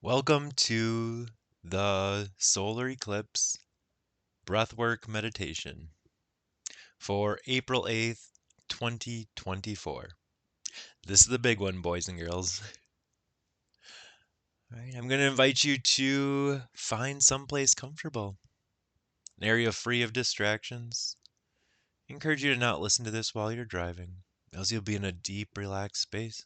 Welcome to the solar eclipse breathwork meditation for April 8th, 2024. This is the big one, boys and girls. All right, I'm going to invite you to find someplace comfortable, an area free of distractions. I encourage you to not listen to this while you're driving, else you'll be in a deep, relaxed space.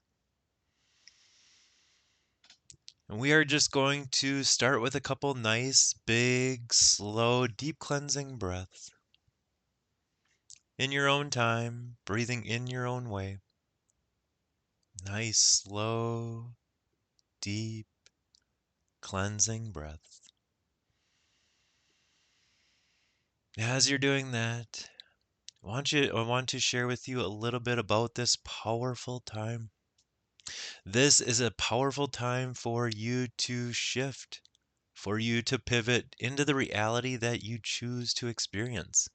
And we are just going to start with a couple nice, big, slow, deep cleansing breaths. In your own time, breathing in your own way. Nice, slow, deep, cleansing breath. As you're doing that, I want to share with you a little bit about this powerful time. This is a powerful time for you to shift, for you to pivot into the reality that you choose to experience.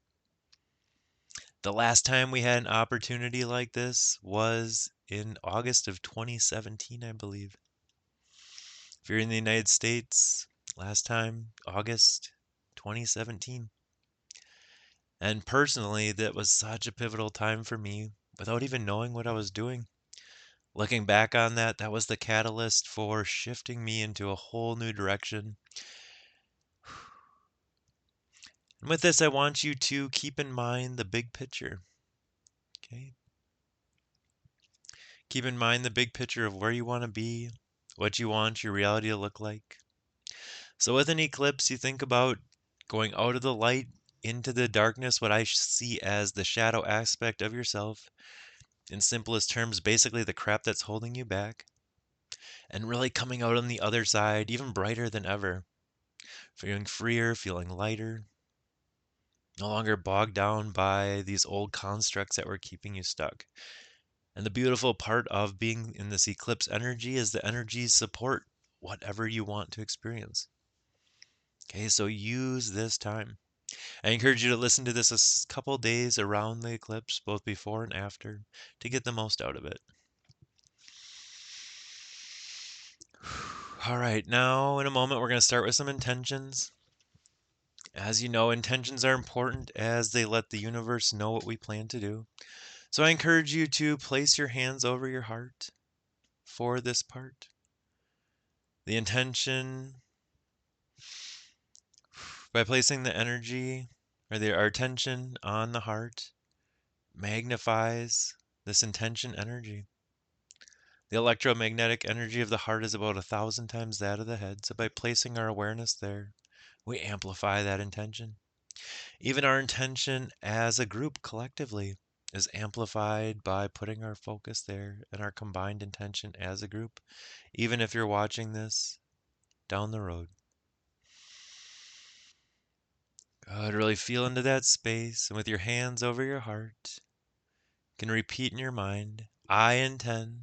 The last time we had an opportunity like this was in August of 2017, I believe. If you're in the United States, last time, August 2017. And personally, that was such a pivotal time for me without even knowing what I was doing. Looking back on that, that was the catalyst for shifting me into a whole new direction. And with this, I want you to keep in mind the big picture. Okay? Keep in mind the big picture of where you want to be, what you want your reality to look like. So with an eclipse, you think about going out of the light into the darkness, what I see as the shadow aspect of yourself. In simplest terms, basically the crap that's holding you back. And really coming out on the other side, even brighter than ever. Feeling freer, feeling lighter. No longer bogged down by these old constructs that were keeping you stuck. And the beautiful part of being in this eclipse energy is the energies support whatever you want to experience. Okay, so use this time. I encourage you to listen to this a couple days around the eclipse, both before and after, to get the most out of it. All right, now in a moment, we're going to start with some intentions. As you know, intentions are important as they let the universe know what we plan to do. So I encourage you to place your hands over your heart for this part. The intention, by placing the energy or our attention on the heart, magnifies this intention energy. The electromagnetic energy of the heart is about 1,000 times that of the head. So by placing our awareness there, we amplify that intention. Even our intention as a group collectively is amplified by putting our focus there and our combined intention as a group, even if you're watching this down the road. Good, really feel into that space, and with your hands over your heart, you can repeat in your mind, I intend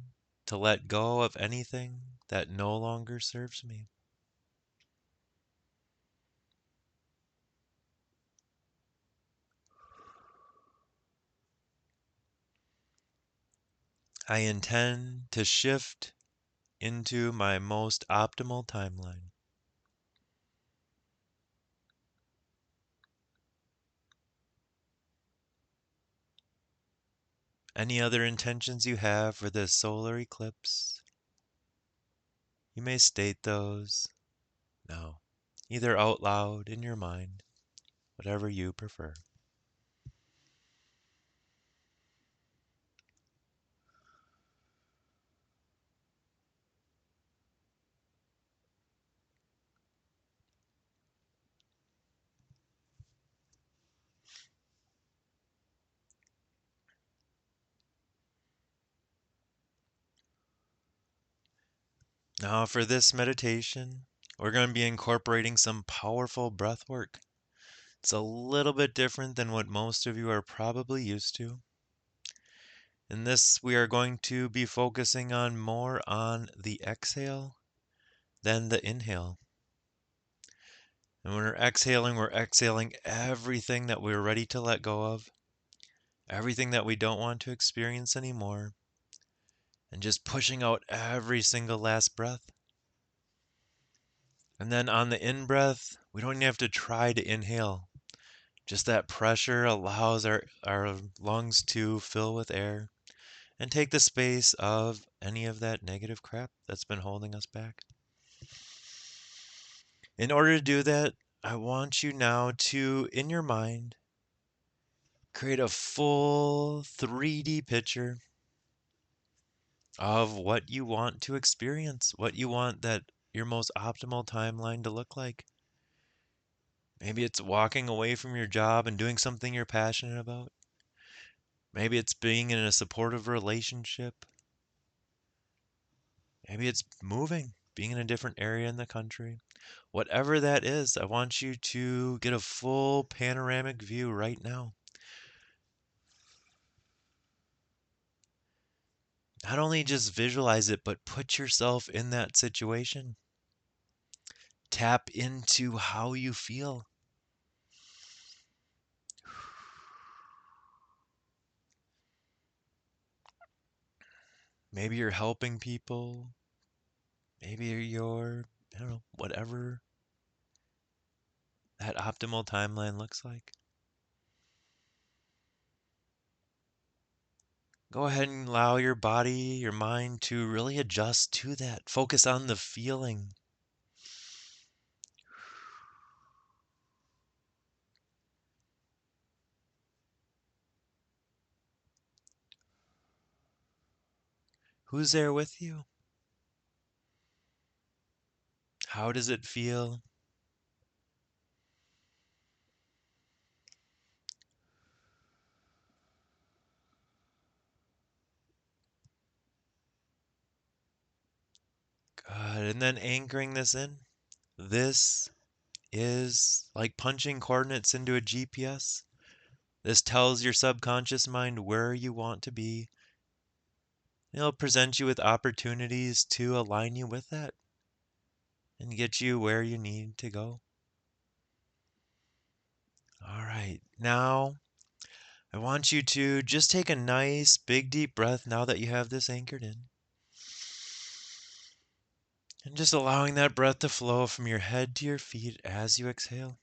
to let go of anything that no longer serves me. I intend to shift into my most optimal timeline. Any other intentions you have for this solar eclipse, you may state those now, either out loud in your mind, whatever you prefer. Now, for this meditation, we're going to be incorporating some powerful breath work. It's a little bit different than what most of you are probably used to. In this, we are going to be focusing on more on the exhale than the inhale. And when we're exhaling everything that we're ready to let go of, everything that we don't want to experience anymore, and just pushing out every single last breath. And then on the in-breath, we don't even have to try to inhale. Just that pressure allows our lungs to fill with air and take the space of any of that negative crap that's been holding us back. In order to do that, I want you now to, in your mind, create a full 3D picture of what you want to experience, what you want that your most optimal timeline to look like. Maybe it's walking away from your job and doing something you're passionate about. Maybe it's being in a supportive relationship. Maybe it's moving, being in a different area in the country. Whatever that is, I want you to get a full panoramic view right now. Not only just visualize it, but put yourself in that situation. Tap into how you feel. Maybe you're helping people. Maybe you're, I don't know, whatever that optimal timeline looks like. Go ahead and allow your body, your mind to really adjust to that. Focus on the feeling. Who's there with you? How does it feel? Good. And then anchoring this in. This is like punching coordinates into a GPS. This tells your subconscious mind where you want to be. It'll present you with opportunities to align you with that and get you where you need to go. All right. Now, I want you to just take a nice, big, deep breath now that you have this anchored in. And just allowing that breath to flow from your head to your feet as you exhale.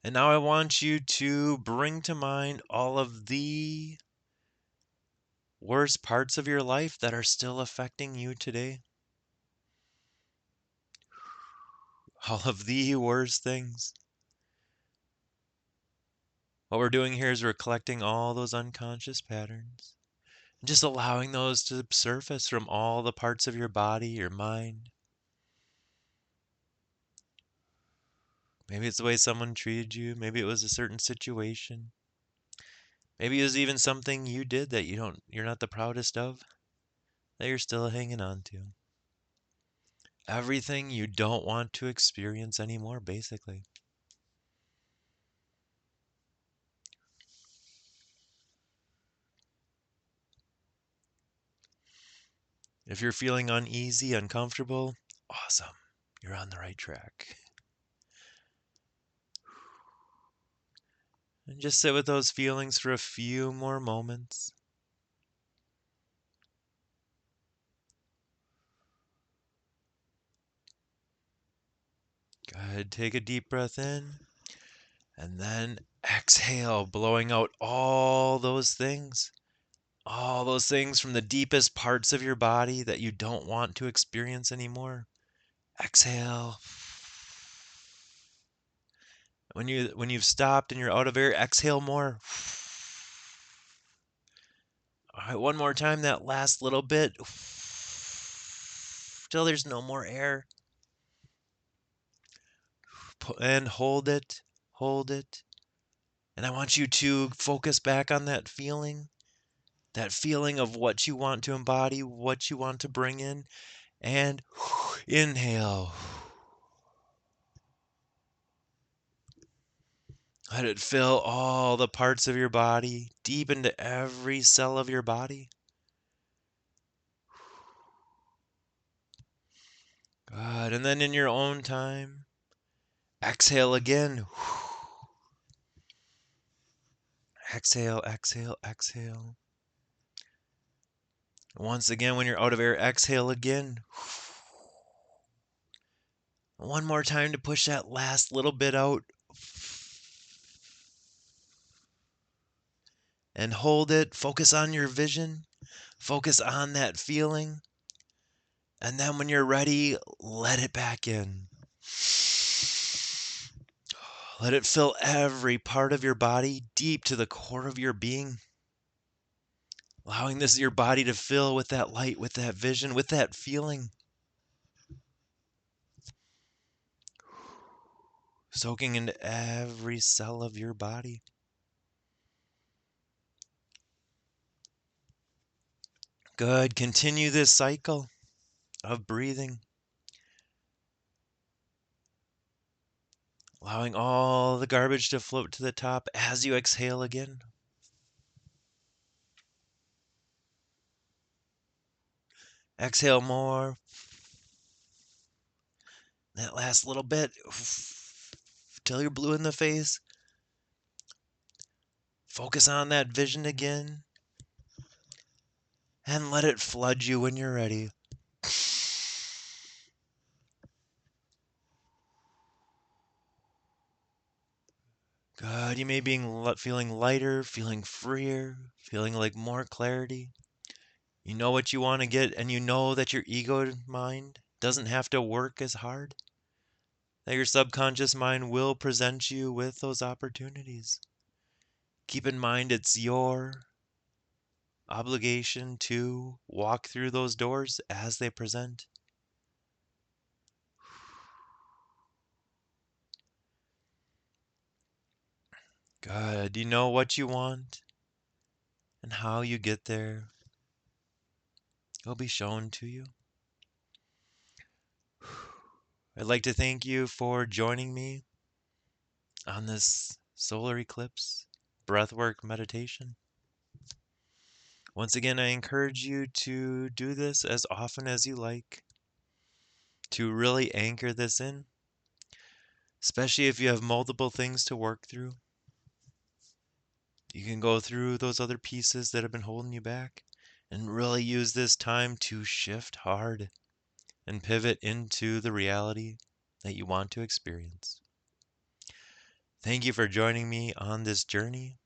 And now I want you to bring to mind all of the worst parts of your life that are still affecting you today. All of the worst things. What we're doing here is we're collecting all those unconscious patterns and just allowing those to surface from all the parts of your body, your mind. Maybe it's the way someone treated you. Maybe it was a certain situation. Maybe it was even something you did that you're not the proudest of, that you're still hanging on to. Everything you don't want to experience anymore, basically. If you're feeling uneasy, uncomfortable, awesome. You're on the right track. And just sit with those feelings for a few more moments. Go ahead, take a deep breath in. And then exhale, blowing out all those things from the deepest parts of your body that you don't want to experience anymore. Exhale. When you've stopped and you're out of air, exhale more. All right, one more time, that last little bit. Till there's no more air. And hold it, hold it. And I want you to focus back on that feeling of what you want to embody, what you want to bring in, and inhale. Let it fill all the parts of your body, deep into every cell of your body. Good. And then in your own time, exhale again. Exhale, exhale, exhale. Once again, when you're out of air, exhale again. One more time to push that last little bit out. And hold it. Focus on your vision. Focus on that feeling. And then when you're ready, let it back in. Let it fill every part of your body, deep to the core of your being. Allowing your body to fill with that light, with that vision, with that feeling. Soaking into every cell of your body. Good. Continue this cycle of breathing. Allowing all the garbage to float to the top as you exhale again. Exhale more. That last little bit. Till you're blue in the face. Focus on that vision again. And let it flood you when you're ready. Good. You may be feeling lighter, feeling freer, feeling like more clarity. You know what you want to get, and you know that your ego mind doesn't have to work as hard. That your subconscious mind will present you with those opportunities. Keep in mind it's your obligation to walk through those doors as they present. Good. You know what you want and how you get there. It'll be shown to you. I'd like to thank you for joining me on this solar eclipse breathwork meditation. Once again, I encourage you to do this as often as you like, to really anchor this in, especially if you have multiple things to work through. You can go through those other pieces that have been holding you back and really use this time to shift hard and pivot into the reality that you want to experience. Thank you for joining me on this journey,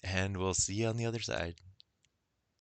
and we'll see you on the other side.